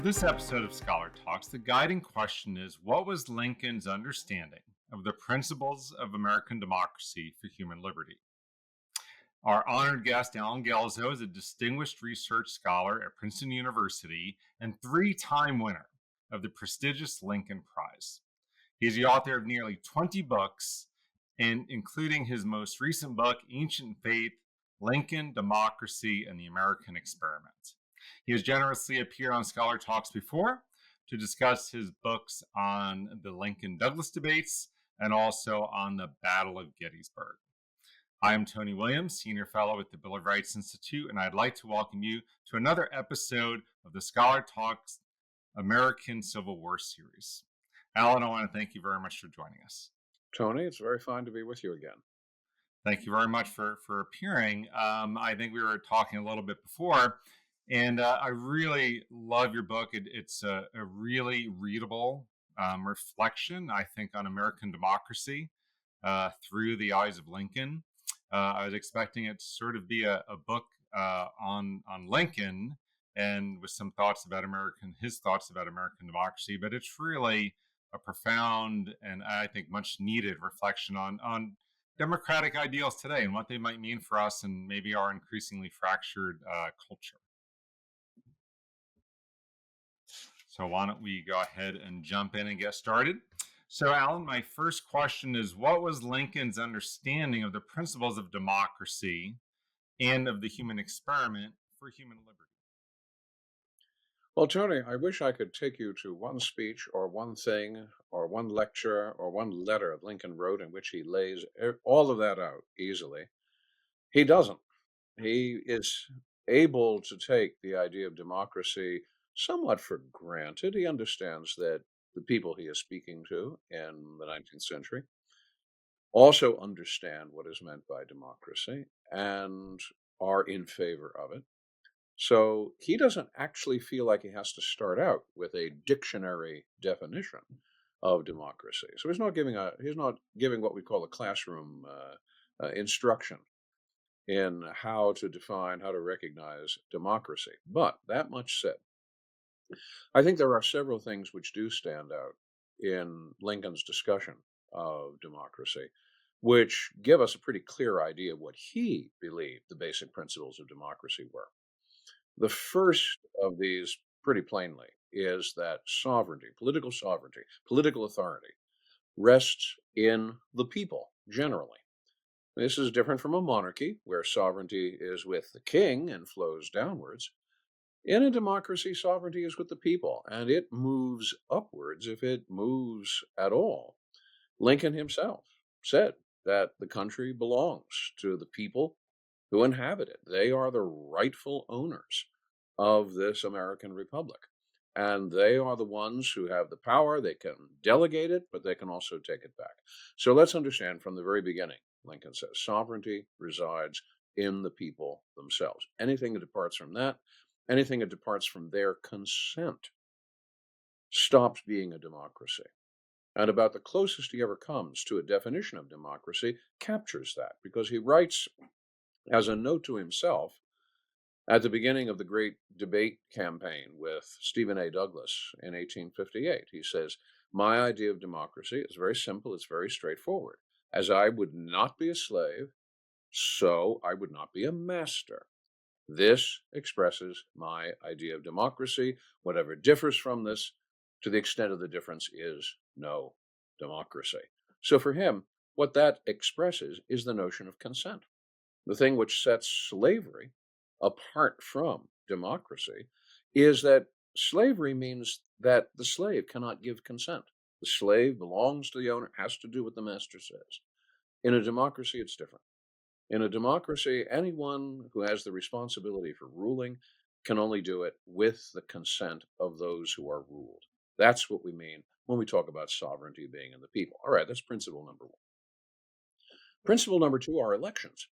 For this episode of Scholar Talks, the guiding question is, what was Lincoln's understanding of the principles of American democracy for human liberty? Our honored guest, Alan Guelzo, is a distinguished research scholar at Princeton University and three-time winner of the prestigious Lincoln Prize. He is the author of nearly 20 books, and including his most recent book, Ancient Faith, Lincoln, Democracy, and the American Experiment. He has generously appeared on Scholar Talks before to discuss his books on the Lincoln-Douglas debates and also on the Battle of Gettysburg. I am Tony Williams, Senior Fellow at the Bill of Rights Institute, and I'd like to welcome you to another episode of the Scholar Talks American Civil War series. Alan, I want to thank you very much for joining us. Tony, it's very fine to be with you again. Thank you very much for appearing. I think we were talking a little bit before, and I really love your book. It's a really readable reflection, I think, on American democracy through the eyes of Lincoln. I was expecting it to sort of be a book on Lincoln and with some thoughts about his thoughts about American democracy, but it's really a profound and I think much needed reflection on democratic ideals today and what they might mean for us and maybe our increasingly fractured culture. So why don't we go ahead and jump in and get started? So Alan, my first question is, what was Lincoln's understanding of the principles of democracy and of the human experiment for human liberty? Well, Tony, I wish I could take you to one speech or one thing or one lecture or one letter Lincoln wrote in which he lays all of that out easily. He doesn't. He is able to take the idea of democracy somewhat for granted. He understands that the people he is speaking to in the 19th century also understand what is meant by democracy and are in favor of it. So he doesn't actually feel like he has to start out with a dictionary definition of democracy. So he's not giving what we call a classroom instruction in how to recognize democracy. But that much said, I think there are several things which do stand out in Lincoln's discussion of democracy, which give us a pretty clear idea of what he believed the basic principles of democracy were. The first of these, pretty plainly, is that political authority, rests in the people, generally. This is different from a monarchy, where sovereignty is with the king and flows downwards. In a democracy, sovereignty is with the people, and it moves upwards if it moves at all. Lincoln himself said that the country belongs to the people who inhabit it. They are the rightful owners of this American Republic. And they are the ones who have the power. They can delegate it, but they can also take it back. So let's understand from the very beginning, Lincoln says, sovereignty resides in the people themselves. Anything that departs from that, anything that departs from their consent, stops being a democracy. And about the closest he ever comes to a definition of democracy captures that, because he writes as a note to himself at the beginning of the great debate campaign with Stephen A. Douglas in 1858. He says, "My idea of democracy is very simple, it's very straightforward. As I would not be a slave, so I would not be a master. This expresses my idea of democracy. Whatever differs from this, to the extent of the difference, is no democracy." So for him, what that expresses is the notion of consent. The thing which sets slavery apart from democracy is that slavery means that the slave cannot give consent. The slave belongs to the owner, has to do what the master says. In a democracy, it's different. In a democracy, anyone who has the responsibility for ruling can only do it with the consent of those who are ruled. That's what we mean when we talk about sovereignty being in the people. All right, that's principle number one. Principle number two are elections.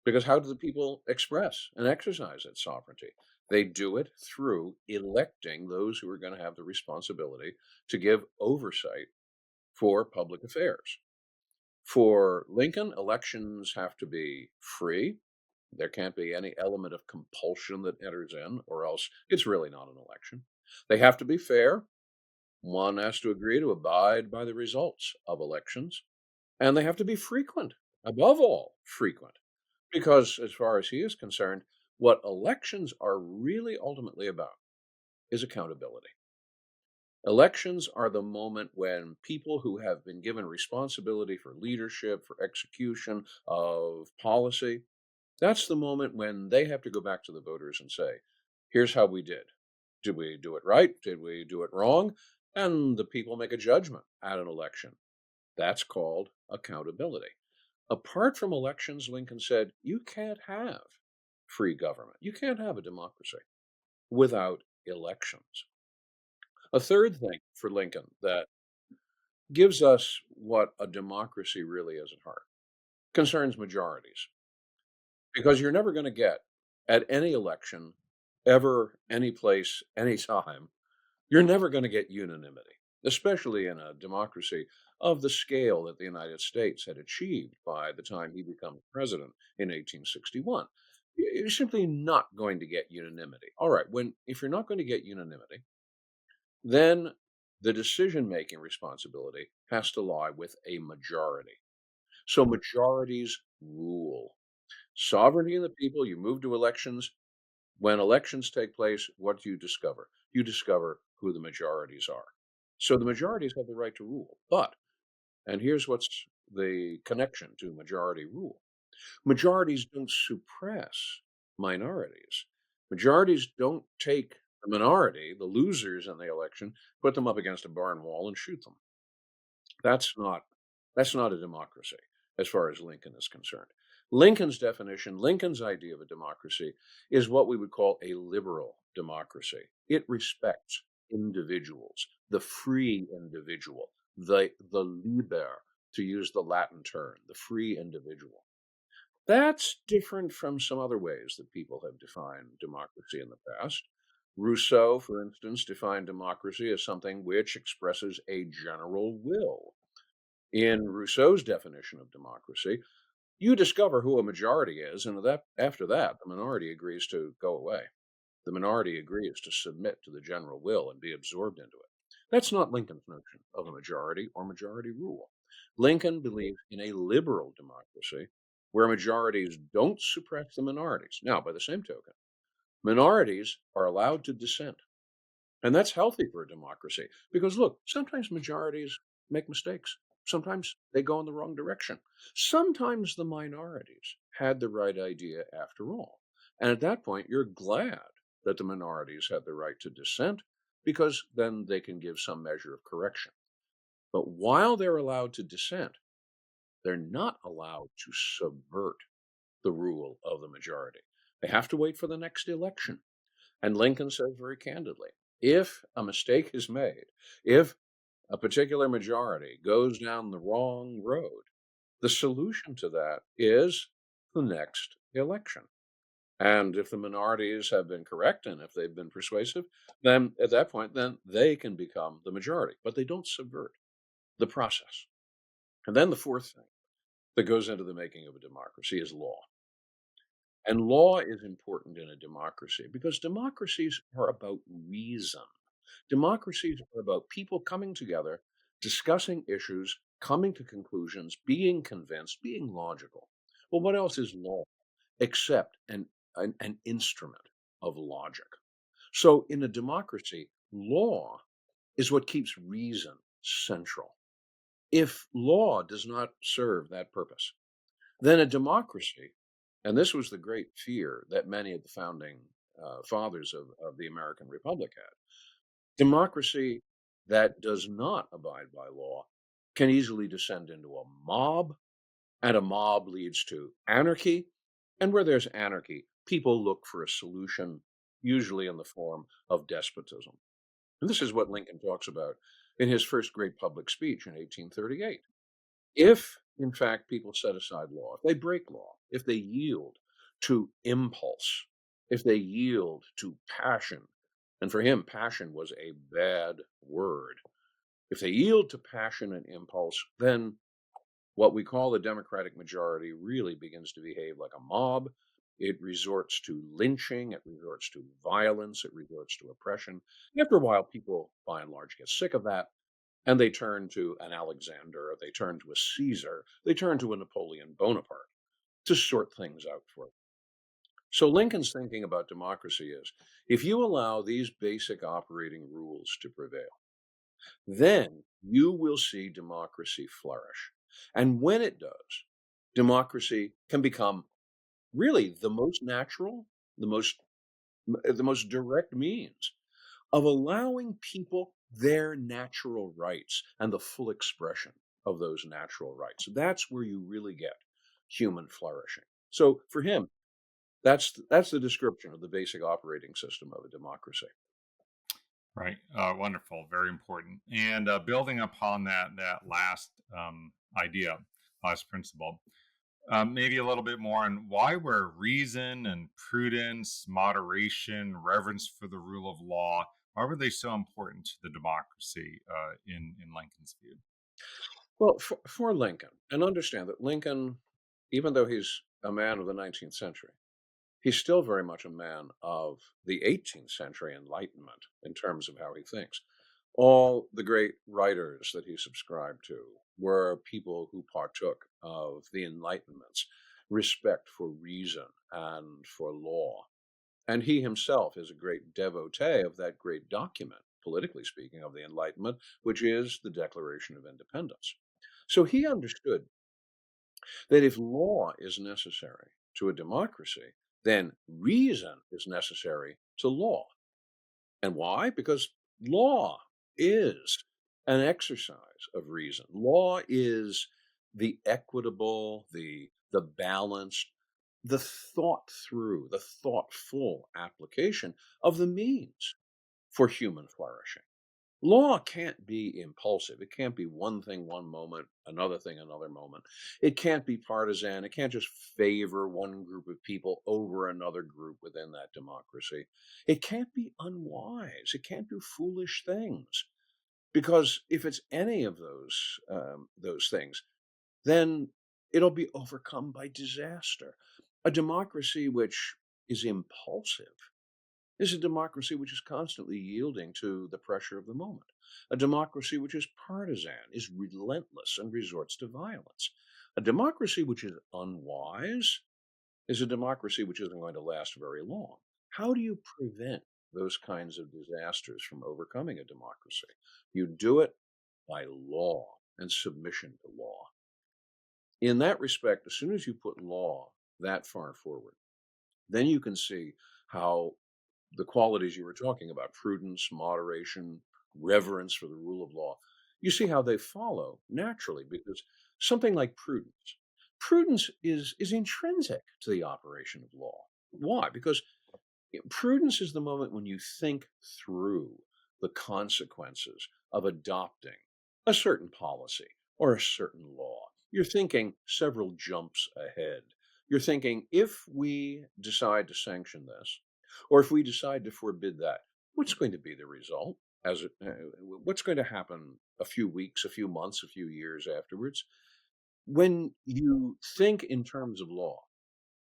Because how do the people express and exercise that sovereignty? They do it through electing those who are going to have the responsibility to give oversight for public affairs. For Lincoln, elections have to be free. There can't be any element of compulsion that enters in, or else it's really not an election. They have to be fair. One has to agree to abide by the results of elections, and they have to be frequent, above all, frequent. Because, as far as he is concerned, what elections are really ultimately about is accountability. Elections are the moment when people who have been given responsibility for leadership, for execution of policy, that's the moment when they have to go back to the voters and say, here's how we did. Did we do it right? Did we do it wrong? And the people make a judgment at an election. That's called accountability. Apart from elections, Lincoln said, you can't have free government. You can't have a democracy without elections. A third thing for Lincoln that gives us what a democracy really is at heart concerns majorities. Because you're never going to get at any election, ever, any place, any time, you're never going to get unanimity, especially in a democracy of the scale that the United States had achieved by the time he became president in 1861. You're simply not going to get unanimity. All right, if you're not going to get unanimity, then the decision-making responsibility has to lie with a majority. So majorities rule. Sovereignty in the people, you move to elections. When elections take place, what do you discover? You discover who the majorities are. So the majorities have the right to rule. But, and here's what's the connection to majority rule, majorities don't suppress minorities. Majorities don't take the minority, the losers in the election, put them up against a barn wall and shoot them. That's not that's not a democracy as far as Lincoln is concerned. Lincoln's definition, Lincoln's idea of a democracy is what we would call a liberal democracy. It respects individuals, the free individual, the liber, to use the Latin term, the free individual. That's different from some other ways that people have defined democracy in the past. Rousseau, for instance, defined democracy as something which expresses a general will. In Rousseau's definition of democracy, you discover who a majority is, and after that, the minority agrees to go away. The minority agrees to submit to the general will and be absorbed into it. That's not Lincoln's notion of a majority or majority rule. Lincoln believed in a liberal democracy where majorities don't suppress the minorities. Now, by the same token, minorities are allowed to dissent. And that's healthy for a democracy because look, sometimes majorities make mistakes. Sometimes they go in the wrong direction. Sometimes the minorities had the right idea after all. And at that point, you're glad that the minorities had the right to dissent because then they can give some measure of correction. But while they're allowed to dissent, they're not allowed to subvert the rule of the majority. They have to wait for the next election. And Lincoln says very candidly, if a mistake is made, if a particular majority goes down the wrong road, the solution to that is the next election. And if the minorities have been correct and if they've been persuasive, then at that point, then they can become the majority, but they don't subvert the process. And then the fourth thing that goes into the making of a democracy is law. And law is important in a democracy because democracies are about reason. Democracies are about people coming together, discussing issues, coming to conclusions, being convinced, being logical. Well, what else is law except an instrument of logic? So in a democracy, law is what keeps reason central. If law does not serve that purpose, then a democracy, and this was the great fear that many of the founding fathers of the American Republic had, democracy that does not abide by law can easily descend into a mob, and a mob leads to anarchy. And where there's anarchy, people look for a solution, usually in the form of despotism. And this is what Lincoln talks about in his first great public speech in 1838. If, in fact, people set aside law, if they break law, if they yield to impulse, if they yield to passion, and for him, passion was a bad word. If they yield to passion and impulse, then what we call the Democratic majority really begins to behave like a mob, It resorts to lynching, it resorts to violence, it resorts to oppression. After a while, people by and large get sick of that, and they turn to an Alexander, or they turn to a Caesar, they turn to a Napoleon Bonaparte to sort things out for them. So Lincoln's thinking about democracy is, if you allow these basic operating rules to prevail, then you will see democracy flourish. And when it does, democracy can become really the most natural, the most the most direct means of allowing people their natural rights and the full expression of those natural rights. That's where you really get human flourishing. So for him, that's the description of the basic operating system of a democracy. Right. Wonderful. Very important. And building upon that last idea, last principle, maybe a little bit more on why were reason and prudence, moderation, reverence for the rule of law, why were they so important to the democracy in Lincoln's view? Well, for Lincoln, and understand that Lincoln, even though he's a man of the 19th century, he's still very much a man of the 18th century Enlightenment in terms of how he thinks. All the great writers that he subscribed to were people who partook of the Enlightenment's respect for reason and for law. And he himself is a great devotee of that great document, politically speaking, of the Enlightenment, which is the Declaration of Independence. So he understood that if law is necessary to a democracy, then reason is necessary to law. And why? Because law is an exercise of reason. Law is the equitable, the balanced, the thought through, the thoughtful application of the means for human flourishing. Law can't be impulsive. It can't be one thing one moment, another thing another moment. It can't be partisan. It can't just favor one group of people over another group within that democracy. It can't be unwise. It can't do foolish things, because if it's any of those things, then it'll be overcome by disaster. A democracy which is impulsive is a democracy which is constantly yielding to the pressure of the moment. A democracy which is partisan is relentless and resorts to violence. A democracy which is unwise is a democracy which isn't going to last very long. How do you prevent those kinds of disasters from overcoming a democracy? You do it by law and submission to law. In that respect, as soon as you put law that far forward, then you can see how the qualities you were talking about, prudence, moderation, reverence for the rule of law, you see how they follow naturally, because something like prudence is intrinsic to the operation of law. Why? Because prudence is the moment when you think through the consequences of adopting a certain policy or a certain law. You're thinking several jumps ahead. You're thinking, if we decide to sanction this, or if we decide to forbid that, what's going to be the result? What's going to happen a few weeks, a few months, a few years afterwards? When you think in terms of law,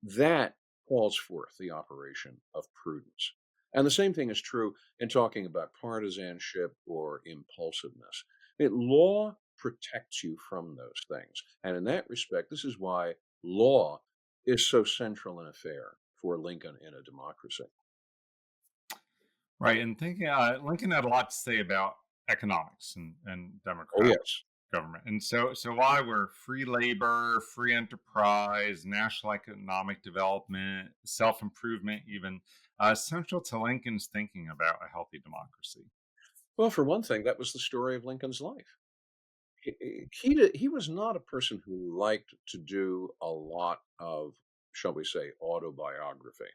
that calls forth the operation of prudence. And the same thing is true in talking about partisanship or impulsiveness. Law protects you from those things. And in that respect, this is why law is so central an affair for Lincoln in a democracy. Right. And thinking, Lincoln had a lot to say about economics and Oh, democratic yes. government. And so why were free labor, free enterprise, national economic development, self improvement, even central to Lincoln's thinking about a healthy democracy? Well, for one thing, that was the story of Lincoln's life. He was not a person who liked to do a lot of, shall we say, autobiography.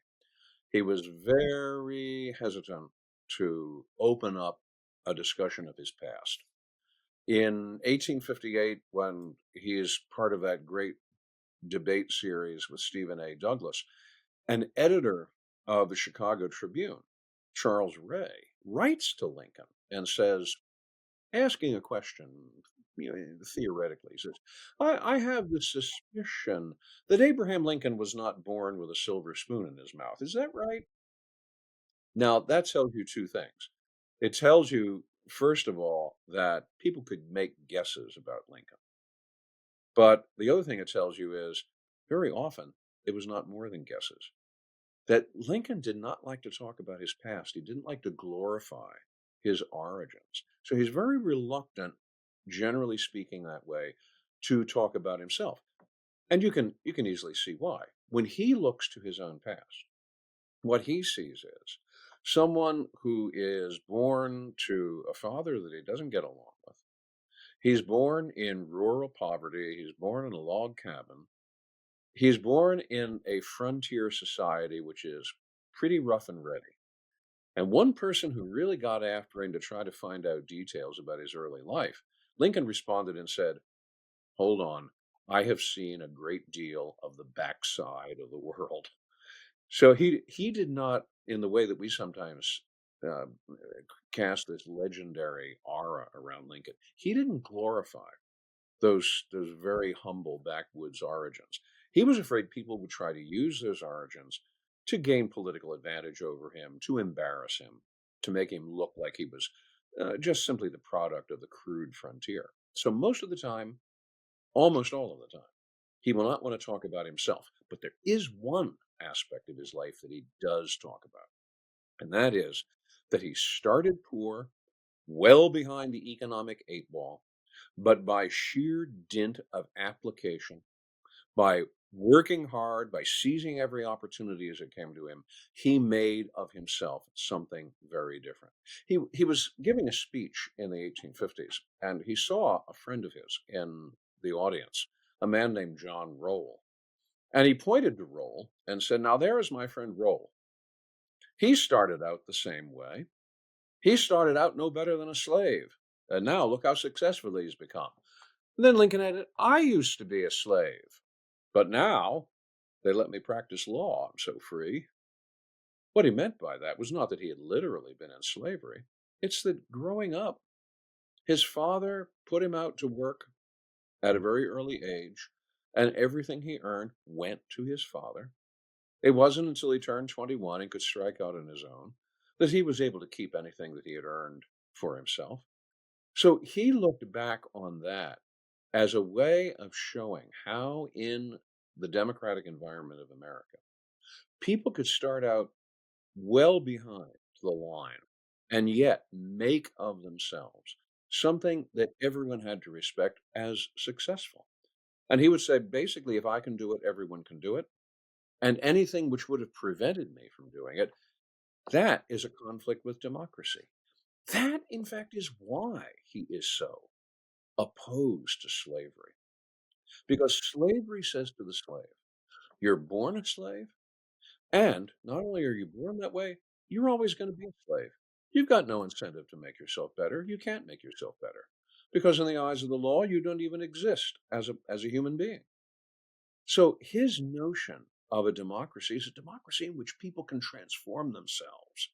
He was very hesitant to open up a discussion of his past. In 1858, when he is part of that great debate series with Stephen A. Douglas, an editor of the Chicago Tribune, Charles Ray, writes to Lincoln and says, asking a question theoretically, he says, I have the suspicion that Abraham Lincoln was not born with a silver spoon in his mouth. Is that right? Now, that tells you two things. It tells you, first of all, that people could make guesses about Lincoln. But the other thing it tells you is very often it was not more than guesses. That Lincoln did not like to talk about his past. He didn't like to glorify his origins. So he's very reluctant, generally speaking, that way, to talk about himself. And you can easily see why. When he looks to his own past, what he sees is someone who is born to a father that he doesn't get along with. He's born in rural poverty. He's born in a log cabin. He's born in a frontier society, which is pretty rough and ready. And one person who really got after him to try to find out details about his early life, Lincoln responded and said, hold on, I have seen a great deal of the backside of the world. So he did not, in the way that we sometimes uh, cast this legendary aura around Lincoln, he didn't glorify those very humble backwoods origins. He was afraid people would try to use those origins to gain political advantage over him, to embarrass him, to make him look like he was just simply the product of the crude frontier. So most of the time, almost all of the time, he will not want to talk about himself. But there is one aspect of his life that he does talk about, and that is that he started poor, well behind the economic eight ball, but by sheer dint of application, by working hard, by seizing every opportunity as it came to him, he made of himself something very different. He was giving a speech in the 1850s, and he saw a friend of his in the audience, a man named John Roll. And he pointed to Roll and said, now there is my friend Roll. He started out the same way. He started out no better than a slave. And now look how successful he's become. And then Lincoln added, I used to be a slave, but now they let me practice law. I'm so free. What he meant by that was not that he had literally been in slavery. It's that growing up, his father put him out to work at a very early age, and everything he earned went to his father. It wasn't until he turned 21 and could strike out on his own that he was able to keep anything that he had earned for himself. So he looked back on that as a way of showing how, in the democratic environment of America, people could start out well behind the line and yet make of themselves something that everyone had to respect as successful. And he would say, basically, if I can do it, everyone can do it. And anything which would have prevented me from doing it, that is a conflict with democracy. That, in fact, is why he is so opposed to slavery. Because slavery says to the slave, you're born a slave, and not only are you born that way, you're always going to be a slave. You've got no incentive to make yourself better. You can't make yourself better. Because in the eyes of the law, you don't even exist as a human being. So his notion of a democracy is a democracy in which people can transform themselves.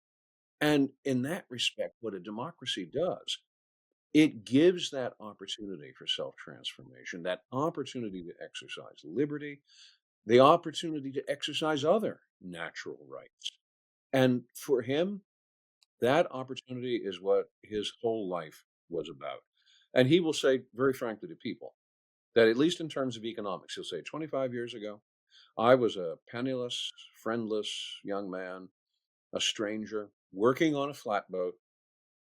And in that respect, what a democracy does, it gives that opportunity for self transformation, that opportunity to exercise liberty, the opportunity to exercise other natural rights. And for him, that opportunity is what his whole life was about. And he will say very frankly to people that, at least in terms of economics, he'll say 25 years ago, I was a penniless, friendless young man, a stranger, working on a flatboat,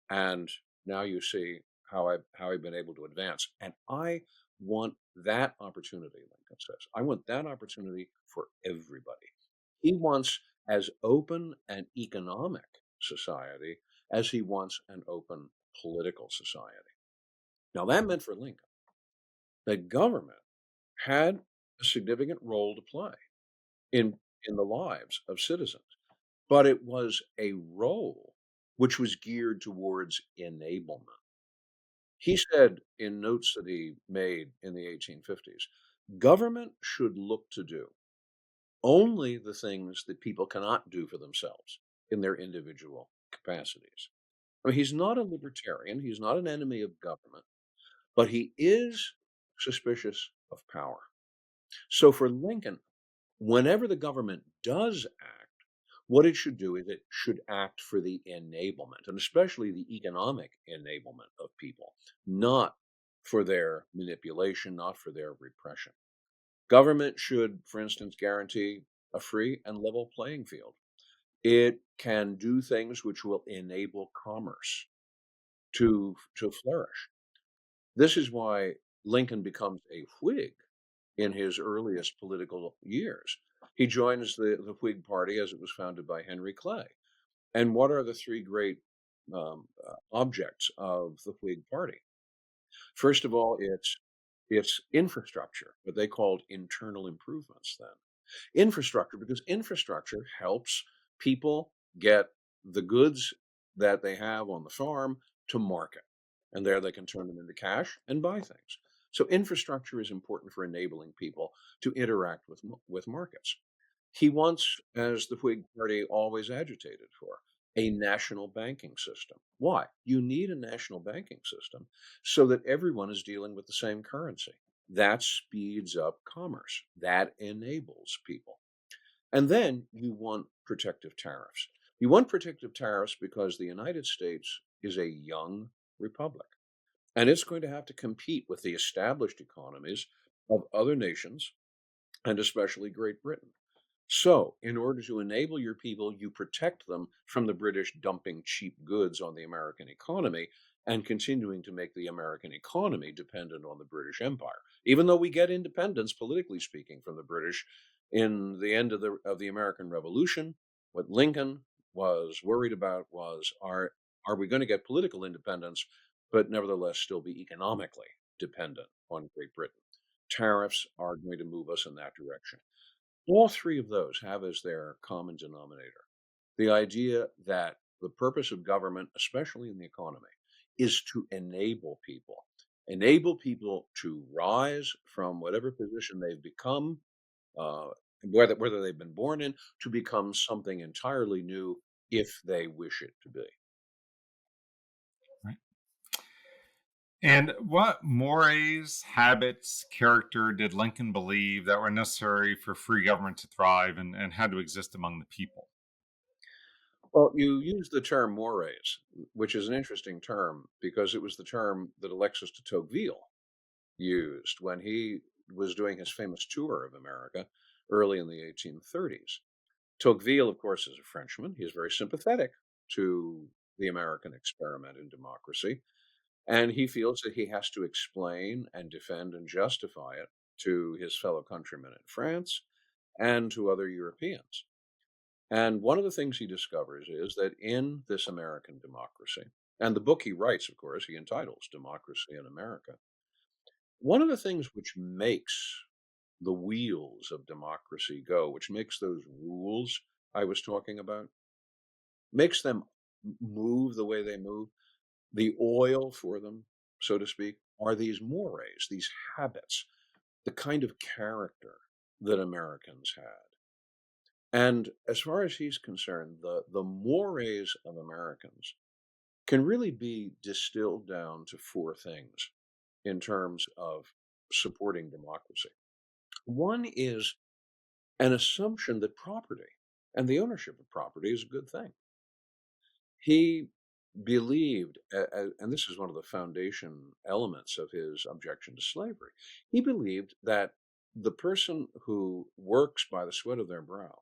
and now you see how I've been able to advance. And I want that opportunity, Lincoln says. I want that opportunity for everybody. He wants as open an economic society as he wants an open political society. Now that meant for Lincoln that government had a significant role to play in the lives of citizens, but it was a role which was geared towards enablement. He said in notes that he made in the 1850s, government should look to do only the things that people cannot do for themselves in their individual capacities. I mean, he's not a libertarian, he's not an enemy of government, but he is suspicious of power. So for Lincoln, whenever the government does act, what it should do is it should act for the enablement, and especially the economic enablement of people, not for their manipulation, not for their repression. Government should, for instance, guarantee a free and level playing field. It can do things which will enable commerce to flourish. This is why Lincoln becomes a Whig in his earliest political years. He joins the Whig Party as it was founded by Henry Clay. And what are the three great objects of the Whig Party? First of all, it's infrastructure, what they called internal improvements then. Infrastructure, because infrastructure helps people get the goods that they have on the farm to market. And there they can turn them into cash and buy things. So infrastructure is important for enabling people to interact with markets. He wants, as the Whig Party always agitated for, a national banking system. Why? You need a national banking system so that everyone is dealing with the same currency. That speeds up commerce. That enables people. And then you want protective tariffs. You want protective tariffs because the United States is a young republic, and it's going to have to compete with the established economies of other nations, and especially Great Britain. So, in order to enable your people, you protect them from the British dumping cheap goods on the American economy and continuing to make the American economy dependent on the British Empire. Even though we get independence, politically speaking, from the British in the end of the American Revolution, what Lincoln was worried about was are we going to get political independence, but nevertheless still be economically dependent on Great Britain? Tariffs are going to move us in that direction. All three of those have as their common denominator the idea that the purpose of government, especially in the economy, is to enable people to rise from whatever position they've become, uh, whether they've been born in, to become something entirely new if they wish it to be. Right. And what mores, habits, character did Lincoln believe that were necessary for free government to thrive and had to exist among the people? Well, you use the term mores, which is an interesting term because it was the term that Alexis de Tocqueville used when he was doing his famous tour of America early in the 1830s. Tocqueville, of course, is a Frenchman. He is very sympathetic to the American experiment in democracy, and he feels that he has to explain and defend and justify it to his fellow countrymen in France and to other Europeans. And one of the things he discovers is that in this American democracy, and the book he writes, of course, he entitles Democracy in America, one of the things which makes the wheels of democracy go, which makes those rules I was talking about, makes them move the way they move, the oil for them, so to speak, are these mores, these habits, the kind of character that Americans had. And as far as he's concerned, the mores of Americans can really be distilled down to four things in terms of supporting democracy. One is an assumption that property and the ownership of property is a good thing. He believed, and this is one of the foundation elements of his objection to slavery, he believed that the person who works by the sweat of their brow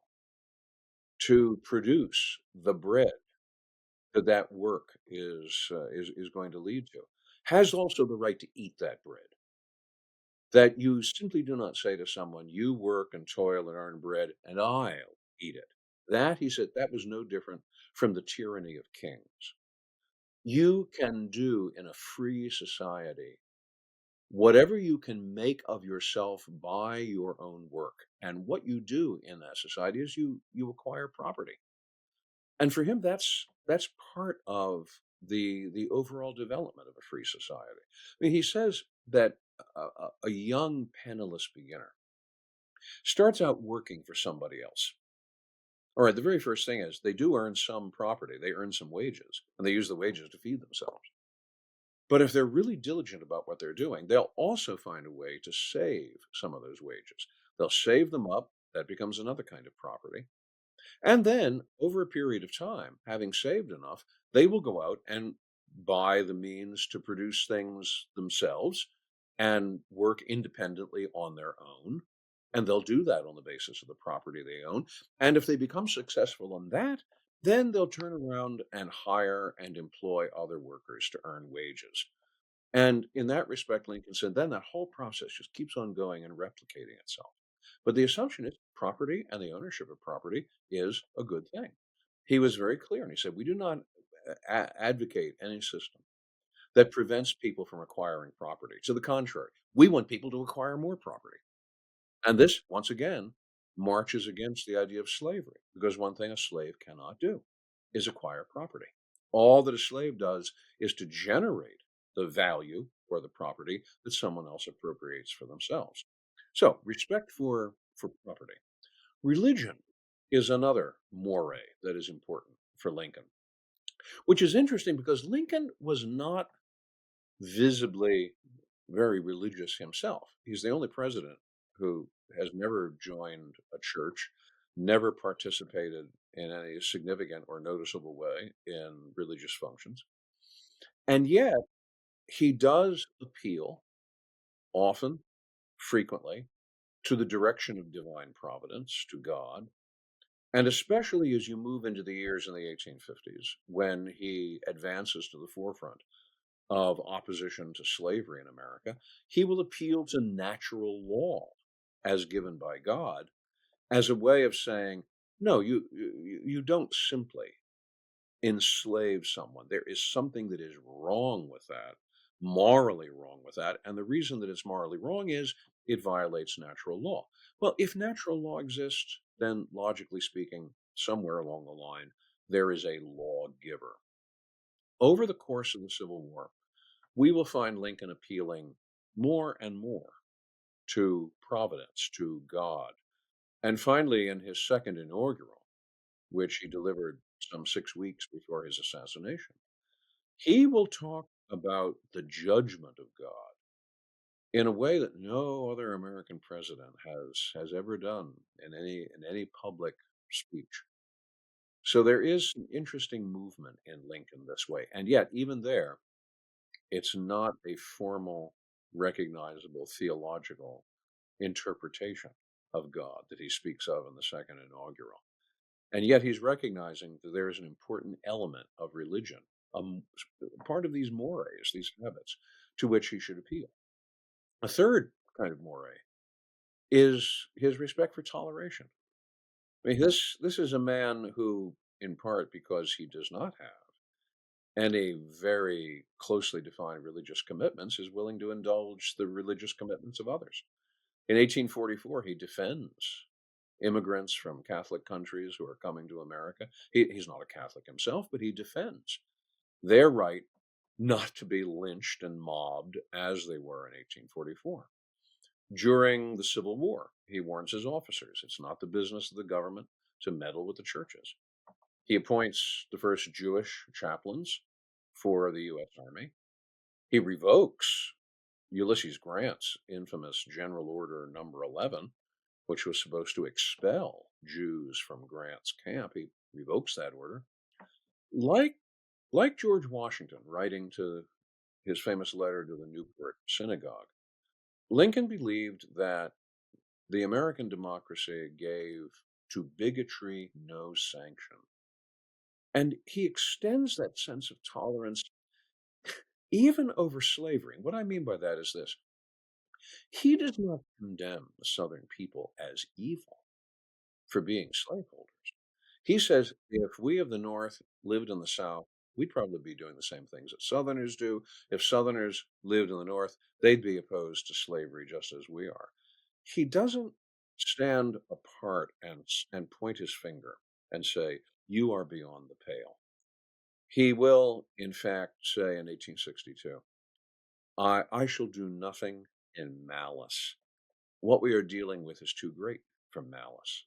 to produce the bread that that work is going to lead to has also the right to eat that bread. That you simply do not say to someone, "You work and toil and earn bread, and I'll eat it." That, he said, that was no different from the tyranny of kings. You can do in a free society whatever you can make of yourself by your own work. And what you do in that society is you acquire property. And for him, that's part of the overall development of a free society. I mean, he says that a young penniless beginner starts out working for somebody else. All right, the very first thing is they do earn some property, they earn some wages, and they use the wages to feed themselves. But if they're really diligent about what they're doing, they'll also find a way to save some of those wages. They'll save them up. That becomes another kind of property. And then, over a period of time, having saved enough, they will go out and buy the means to produce things themselves and work independently on their own. And they'll do that on the basis of the property they own. And if they become successful on that, then they'll turn around and hire and employ other workers to earn wages. And in that respect, Lincoln said, then that whole process just keeps on going and replicating itself. But the assumption is property and the ownership of property is a good thing. He was very clear and he said, we do not advocate any system that prevents people from acquiring property. To the contrary, we want people to acquire more property. And this, once again, marches against the idea of slavery, because one thing a slave cannot do is acquire property. All that a slave does is to generate the value or the property that someone else appropriates for themselves. So, respect for property. Religion is another moray that is important for Lincoln, which is interesting because Lincoln was not visibly very religious himself. He's the only president who has never joined a church, never participated in any significant or noticeable way in religious functions. And yet, he does appeal often, frequently, to the direction of divine providence, to God. And especially as you move into the years in the 1850s, when he advances to the forefront of opposition to slavery in America, he will appeal to natural law as given by God as a way of saying, no, you don't simply enslave someone. There is something that is wrong with that, morally wrong with that. And the reason that it's morally wrong is it violates natural law. Well, if natural law exists, then logically speaking, somewhere along the line, there is a lawgiver. Over the course of the Civil War, we will find Lincoln appealing more and more to Providence, to God. And finally, in his second inaugural, which he delivered some 6 weeks before his assassination, he will talk about the judgment of God in a way that no other American president has ever done in any public speech. So there is an interesting movement in Lincoln this way. And yet, even there, it's not a formal, recognizable theological interpretation of God that he speaks of in the second inaugural. And yet he's recognizing that there is an important element of religion, um, part of these mores, these habits, to which he should appeal. A third kind of moray is his respect for toleration. I mean, this is a man who, in part because he does not have any very closely defined religious commitments, is willing to indulge the religious commitments of others. In 1844, he defends immigrants from Catholic countries who are coming to America. He's not a Catholic himself, but he defends their right not to be lynched and mobbed as they were in 1844. During the Civil War, he warns his officers it's not the business of the government to meddle with the churches. He appoints the first Jewish chaplains for the U.S. Army. He revokes Ulysses Grant's infamous General Order Number 11, which was supposed to expel Jews from Grant's camp. He revokes that order. Like, like George Washington writing to his famous letter to the Newport Synagogue, Lincoln believed that the American democracy gave to bigotry no sanction. And he extends that sense of tolerance even over slavery. And what I mean by that is this: he does not condemn the Southern people as evil for being slaveholders. He says if we of the North lived in the South, we'd probably be doing the same things that Southerners do. If Southerners lived in the North, they'd be opposed to slavery just as we are. He doesn't stand apart and point his finger and say, you are beyond the pale. He will, in fact, say in 1862, I shall do nothing in malice. What we are dealing with is too great for malice.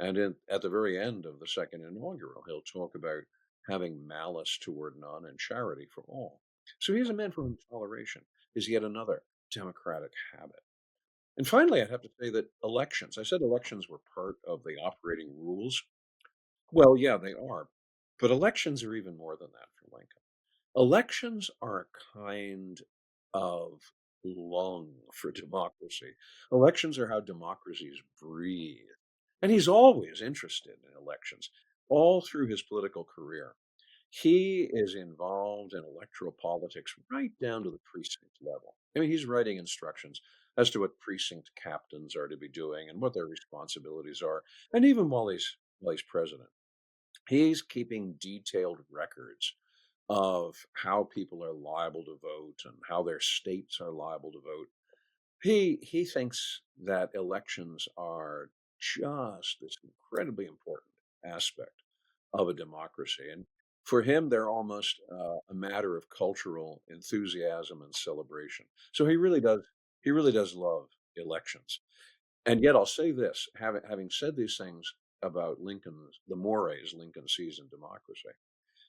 And at the very end of the second inaugural, he'll talk about having malice toward none and charity for all. So he's a man for whom toleration is yet another democratic habit. And finally, I'd have to say that elections, I said elections were part of the operating rules. Well, yeah, they are. But elections are even more than that for Lincoln. Elections are a kind of lung for democracy. Elections are how democracies breathe. And he's always interested in elections all through his political career. He is involved in electoral politics right down to the precinct level. I mean, he's writing instructions as to what precinct captains are to be doing and what their responsibilities are. And even while he's president, he's keeping detailed records of how people are liable to vote and how their states are liable to vote. He thinks that elections are just this incredibly important aspect of a democracy, and for him, they're almost a matter of cultural enthusiasm and celebration. So he really does love elections. And yet, I'll say this: having said these things about the mores Lincoln sees in democracy,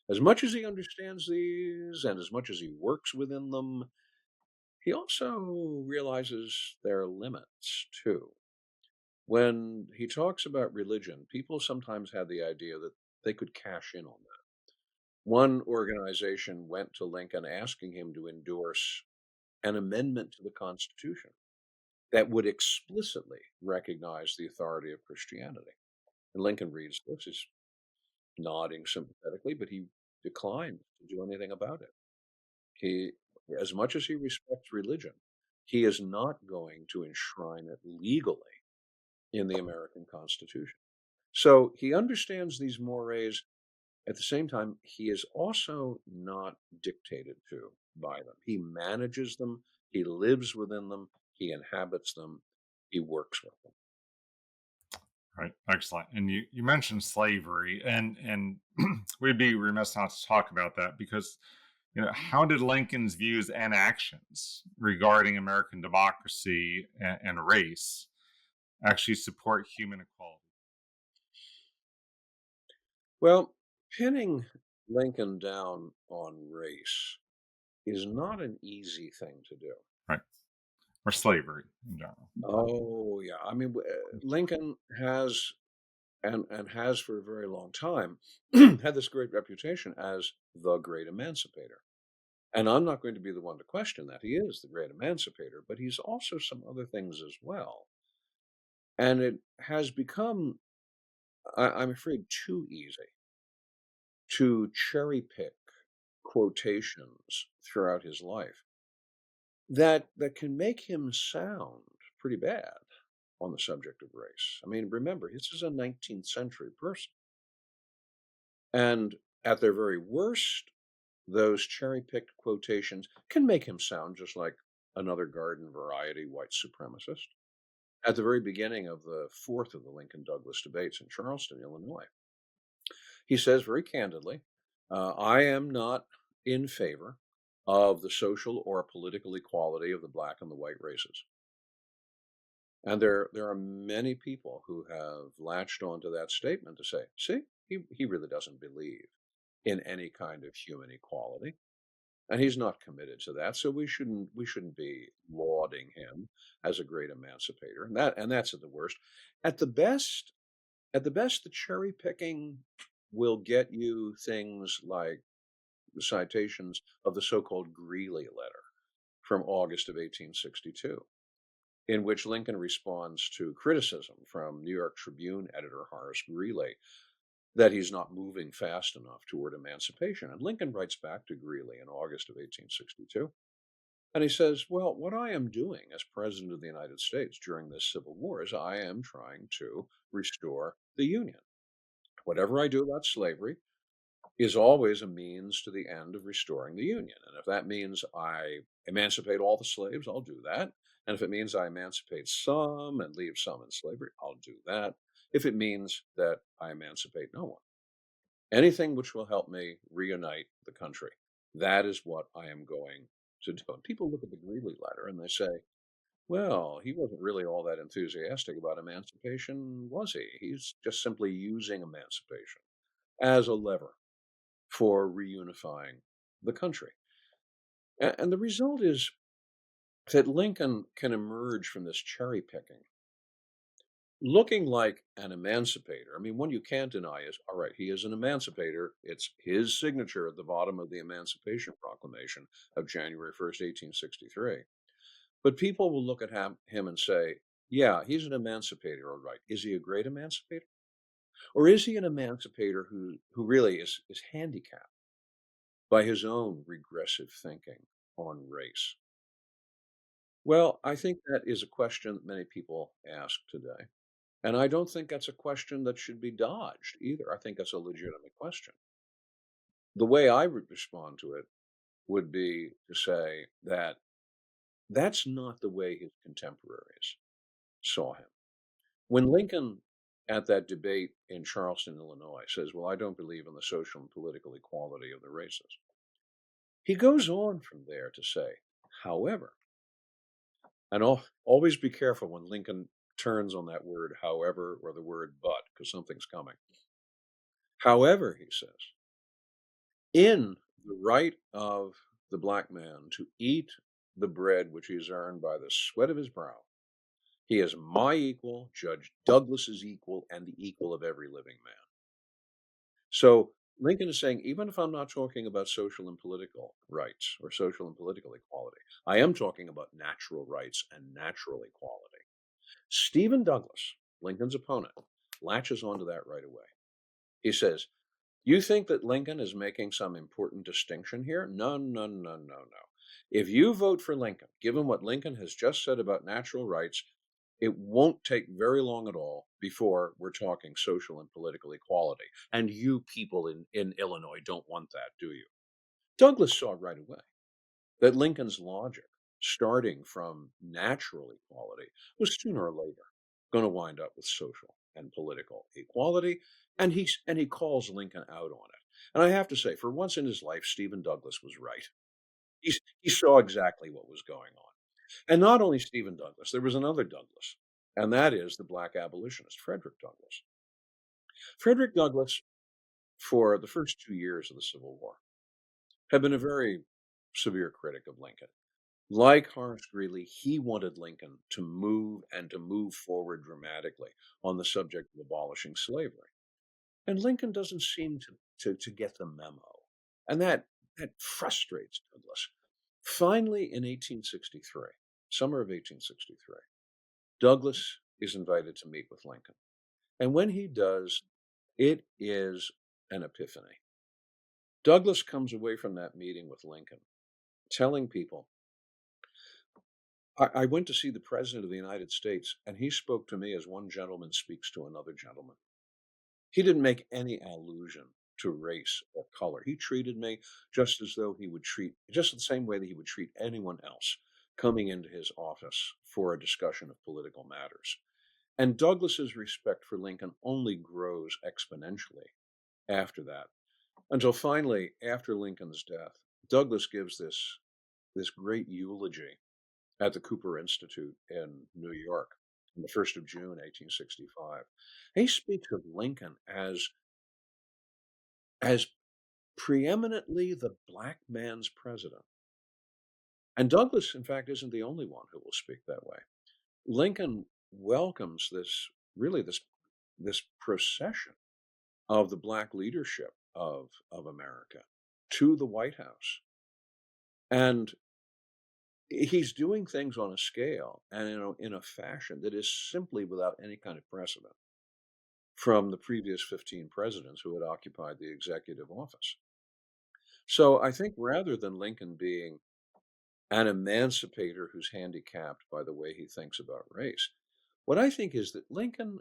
as much as he understands these and as much as he works within them, he also realizes their limits too. When he talks about religion, people sometimes have the idea that they could cash in on that. One organization went to Lincoln asking him to endorse an amendment to the Constitution that would explicitly recognize the authority of Christianity. And Lincoln reads this, he's nodding sympathetically, but he declines to do anything about it. He, as much as he respects religion, he is not going to enshrine it legally in the American Constitution. So he understands these mores. At the same time, he is also not dictated to by them. He manages them, he lives within them, he inhabits them, he works with them. Right, excellent. And you mentioned slavery, and we'd be remiss not to talk about that because how did Lincoln's views and actions regarding American democracy and race actually support human equality? Well, pinning Lincoln down on race is not an easy thing to do. Right, or slavery in general. Oh, yeah. I mean, Lincoln has and has for a very long time had this great reputation as the great emancipator. And I'm not going to be the one to question that. He is the great emancipator, but he's also some other things as well. And it has become, I'm afraid, too easy to cherry pick quotations throughout his life that can make him sound pretty bad on the subject of race. I mean, remember, this is a 19th century person. And at their very worst, those cherry picked quotations can make him sound just like another garden variety white supremacist. At the very beginning of the fourth of the Lincoln Douglas debates in Charleston, Illinois, he says very candidly, I am not in favor of the social or political equality of the black and the white races. And there are many people who have latched onto that statement to say, see, he really doesn't believe in any kind of human equality. And he's not committed to that. So we shouldn't be lauding him as a great emancipator. And that's at the worst. At the best, the cherry picking will get you things like citations of the so-called Greeley letter from August of 1862, in which Lincoln responds to criticism from New York Tribune editor Horace Greeley that he's not moving fast enough toward emancipation. And Lincoln writes back to Greeley in August of 1862, and he says, well, what I am doing as President of the United States during this Civil War is I am trying to restore the Union. Whatever I do about slavery is always a means to the end of restoring the Union. And if that means I emancipate all the slaves, I'll do that. And if it means I emancipate some and leave some in slavery, I'll do that. If it means that I emancipate no one, anything which will help me reunite the country, that is what I am going to do. And people look at the Greeley letter and they say, well, he wasn't really all that enthusiastic about emancipation, was he? He's just simply using emancipation as a lever for reunifying the country. And the result is that Lincoln can emerge from this cherry picking looking like an emancipator. I mean, one you can't deny is, all right, he is an emancipator. It's his signature at the bottom of the Emancipation Proclamation of January 1st, 1863. But people will look at him and say, yeah, he's an emancipator, all right. Is he a great emancipator? Or is he an emancipator who really is handicapped by his own regressive thinking on race? Well, I think that is a question that many people ask today. And I don't think that's a question that should be dodged either. I think that's a legitimate question. The way I would respond to it would be to say that that's not the way his contemporaries saw him. When Lincoln, at that debate in Charleston, Illinois, says, well, I don't believe in the social and political equality of the races, he goes on from there to say, however, and always be careful when Lincoln turns on that word, however, or the word but, because something's coming. However, he says, in the right of the black man to eat the bread which he has earned by the sweat of his brow, he is my equal, Judge Douglas's equal, and the equal of every living man. So Lincoln is saying, even if I'm not talking about social and political rights or social and political equality, I am talking about natural rights and natural equality. Stephen Douglas, Lincoln's opponent, latches onto that right away. He says, you think that Lincoln is making some important distinction here? No, no, no, no, no. If you vote for Lincoln, given what Lincoln has just said about natural rights, it won't take very long at all before we're talking social and political equality. And you people in Illinois don't want that, do you? Douglas saw right away that Lincoln's logic, starting from natural equality, was sooner or later going to wind up with social and political equality, and he calls Lincoln out on it. And I have to say, for once in his life, Stephen Douglas was right. He saw exactly what was going on. And not only Stephen Douglas, there was another Douglas, and that is the black abolitionist, Frederick Douglass. Frederick Douglass, for the first 2 years of the Civil War, had been a very severe critic of Lincoln. Like Horace Greeley, he wanted Lincoln to move and to move forward dramatically on the subject of abolishing slavery. And Lincoln doesn't seem to get the memo. And that frustrates Douglas. Finally, in 1863, summer of 1863, Douglas is invited to meet with Lincoln. And when he does, it is an epiphany. Douglas comes away from that meeting with Lincoln telling people, I went to see the President of the United States, and he spoke to me as one gentleman speaks to another gentleman. He didn't make any allusion to race or color. He treated me just as though he would treat, just the same way that he would treat anyone else coming into his office for a discussion of political matters. And Douglas's respect for Lincoln only grows exponentially after that, until finally, after Lincoln's death, Douglas gives this great eulogy at the Cooper Institute in New York on the 1st of June, 1865. He speaks of Lincoln as preeminently the black man's president. And Douglas, in fact, isn't the only one who will speak that way. Lincoln welcomes this procession of the black leadership of America to the White House. And he's doing things on a scale and in a fashion that is simply without any kind of precedent from the previous 15 presidents who had occupied the executive office. So I think rather than Lincoln being an emancipator who's handicapped by the way he thinks about race, what I think is that Lincoln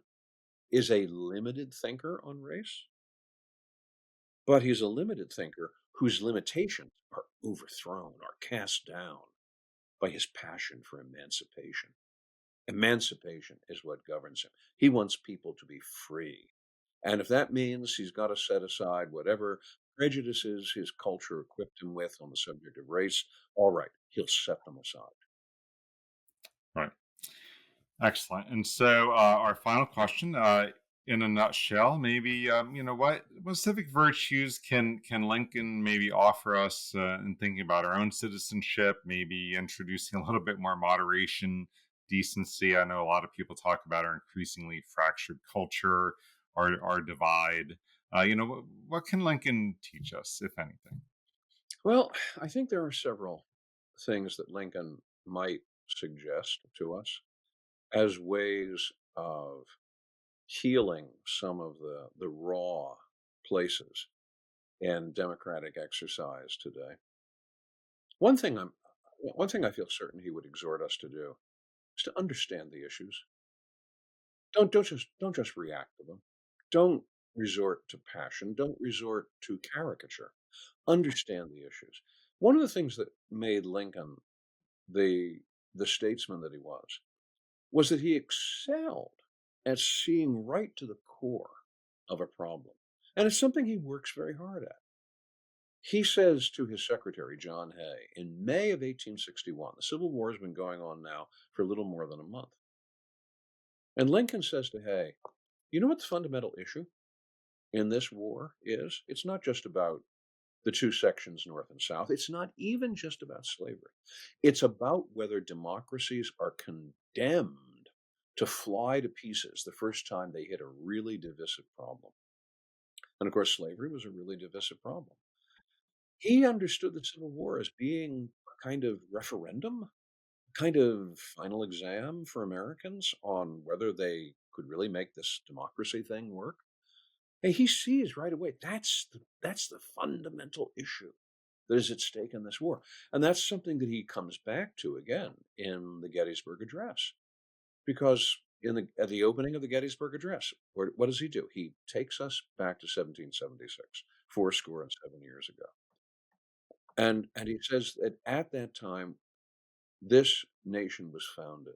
is a limited thinker on race, but he's a limited thinker whose limitations are overthrown, are cast down by his passion for emancipation. Emancipation is what governs him. He wants people to be free. And if that means he's got to set aside whatever prejudices his culture equipped him with on the subject of race, all right, he'll set them aside. Right. Excellent. And so, our final question in a nutshell, maybe what civic virtues can Lincoln maybe offer us in thinking about our own citizenship? Maybe introducing a little bit more moderation, decency. I know a lot of people talk about our increasingly fractured culture, our divide. What can Lincoln teach us, if anything? Well, I think there are several things that Lincoln might suggest to us as ways of healing some of the raw places in democratic exercise today. One thing I'm One thing I feel certain he would exhort us to do is to understand the issues. Don't just react to them. Don't resort to passion. Don't resort to caricature. Understand the issues. One of the things that made Lincoln the the statesman that he was that he excelled at seeing right to the core of a problem. And it's something he works very hard at. He says to his secretary, John Hay, in May of 1861, the Civil War has been going on now for a little more than a month. And Lincoln says to Hay, you know what the fundamental issue in this war is? It's not just about the two sections, North and South. It's not even just about slavery. It's about whether democracies are condemned to fly to pieces the first time they hit a really divisive problem. And of course, slavery was a really divisive problem. He understood the Civil War as being a kind of referendum, kind of final exam for Americans on whether they could really make this democracy thing work. And he sees right away that's the fundamental issue that is at stake in this war. And that's something that he comes back to again in the Gettysburg Address. Because at the opening of the Gettysburg Address, what does he do? He takes us back to 1776, 7 years ago. And he says that at that time, this nation was founded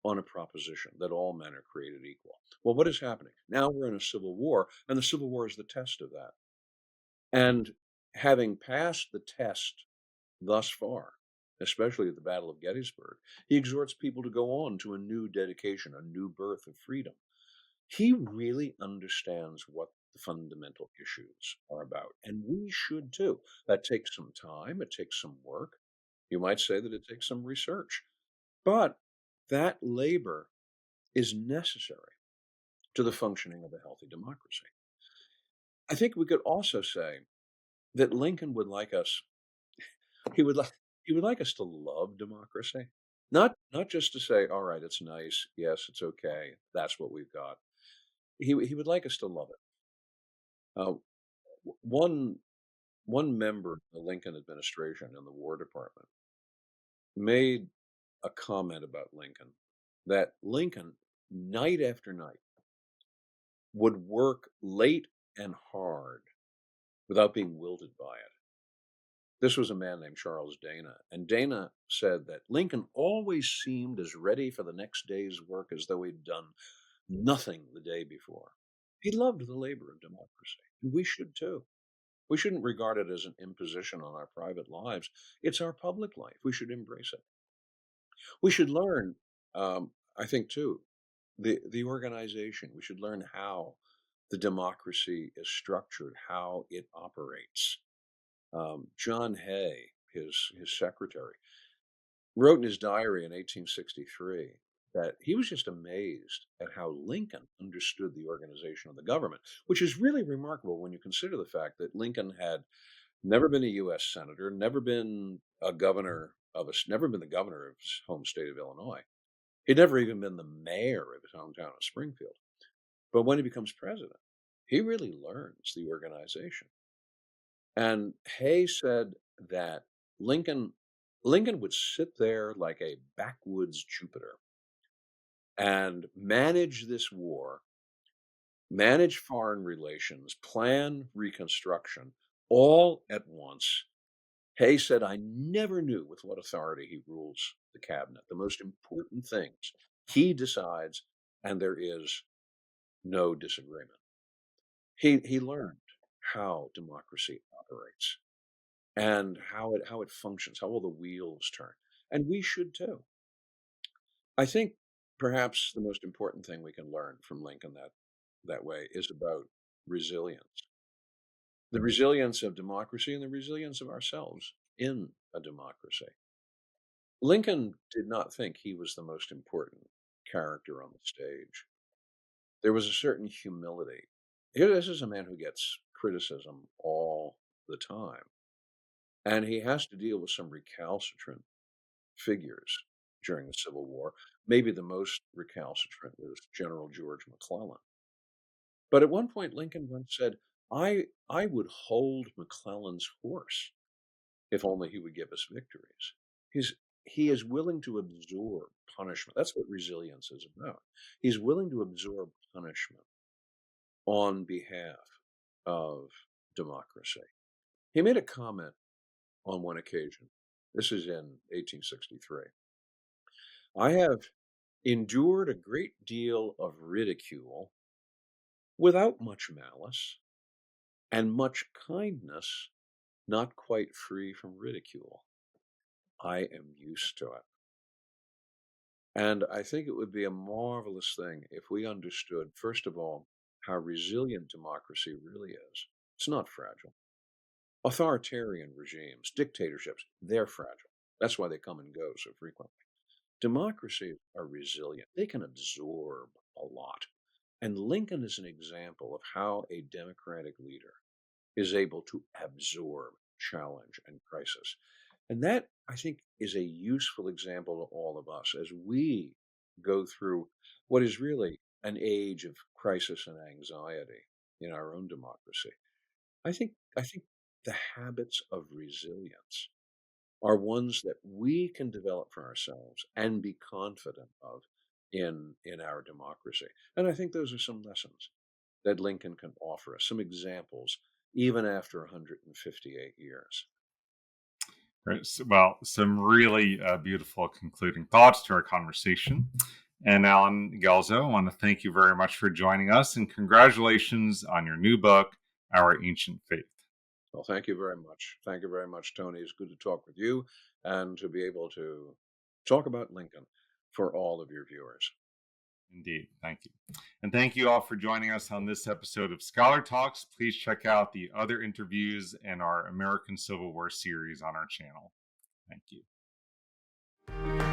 on a proposition that all men are created equal. Well, what is happening? Now we're in a civil war, and the Civil War is the test of that. And having passed the test thus far, especially at the Battle of Gettysburg, he exhorts people to go on to a new dedication, a new birth of freedom. He really understands what the fundamental issues are about, and we should too. That takes some time, it takes some work. You might say that it takes some research, but that labor is necessary to the functioning of a healthy democracy. I think we could also say that Lincoln would like us he would like he would like us to love democracy. Not just to say, all right, it's nice, yes, it's okay, that's what we've got. He would like us to love it. Uh, one one member of the Lincoln administration in the War Department made a comment about Lincoln that Lincoln, night after night, would work late and hard without being wilted by it. This was a man named Charles Dana, and Dana said that Lincoln always seemed as ready for the next day's work as though he'd done nothing the day before. He loved the labor of democracy, and we should too. We shouldn't regard it as an imposition on our private lives. It's our public life. We should embrace it. We should learn, I think, too, the organization. We should learn how the democracy is structured, how it operates. John Hay, his secretary, wrote in his diary in 1863 that he was just amazed at how Lincoln understood the organization of the government, which is really remarkable when you consider the fact that Lincoln had never been a U.S. senator, never been never been the governor of his home state of Illinois. He'd never even been the mayor of his hometown of Springfield. But when he becomes president, he really learns the organization. And Hay said that Lincoln Lincoln would sit there like a backwoods Jupiter and manage this war, manage foreign relations, plan reconstruction all at once. Hay said, I never knew with what authority he rules the cabinet. The most important things he decides, and there is no disagreement. He learned how democracy operates and how it functions, how all the wheels turn. And we should too. I think perhaps the most important thing we can learn from Lincoln that way is about resilience. The resilience of democracy and the resilience of ourselves in a democracy. Lincoln did not think he was the most important character on the stage. There was a certain humility. Here, this is a man who gets criticism all the time, and he has to deal with some recalcitrant figures during the Civil War. Maybe the most recalcitrant was General George McClellan. But at one point, Lincoln once said, I would hold McClellan's horse if only he would give us victories. He is willing to absorb punishment. That's what resilience is about. He's willing to absorb punishment on behalf of democracy. He made a comment on one occasion. This is in 1863. I have endured a great deal of ridicule without much malice, and much kindness not quite free from ridicule. I am used to it. And I think it would be a marvelous thing if we understood, first of all, how resilient democracy really is. It's not fragile. Authoritarian regimes, dictatorships, they're fragile. That's why they come and go so frequently. Democracies are resilient. They can absorb a lot. And Lincoln is an example of how a democratic leader is able to absorb challenge and crisis. And that, I think, is a useful example to all of us as we go through what is really an age of crisis and anxiety in our own democracy. I think the habits of resilience are ones that we can develop for ourselves and be confident of in our democracy. And I think those are some lessons that Lincoln can offer us, some examples, even after 158 years. Right. Well, some really beautiful concluding thoughts to our conversation. And Alan Guelzo, I want to thank you very much for joining us, and congratulations on your new book, Our Ancient Faith. Well, thank you very much. Thank you very much, Tony. It's good to talk with you and to be able to talk about Lincoln for all of your viewers. Indeed. Thank you. And thank you all for joining us on this episode of Scholar Talks. Please check out the other interviews and our American Civil War series on our channel. Thank you.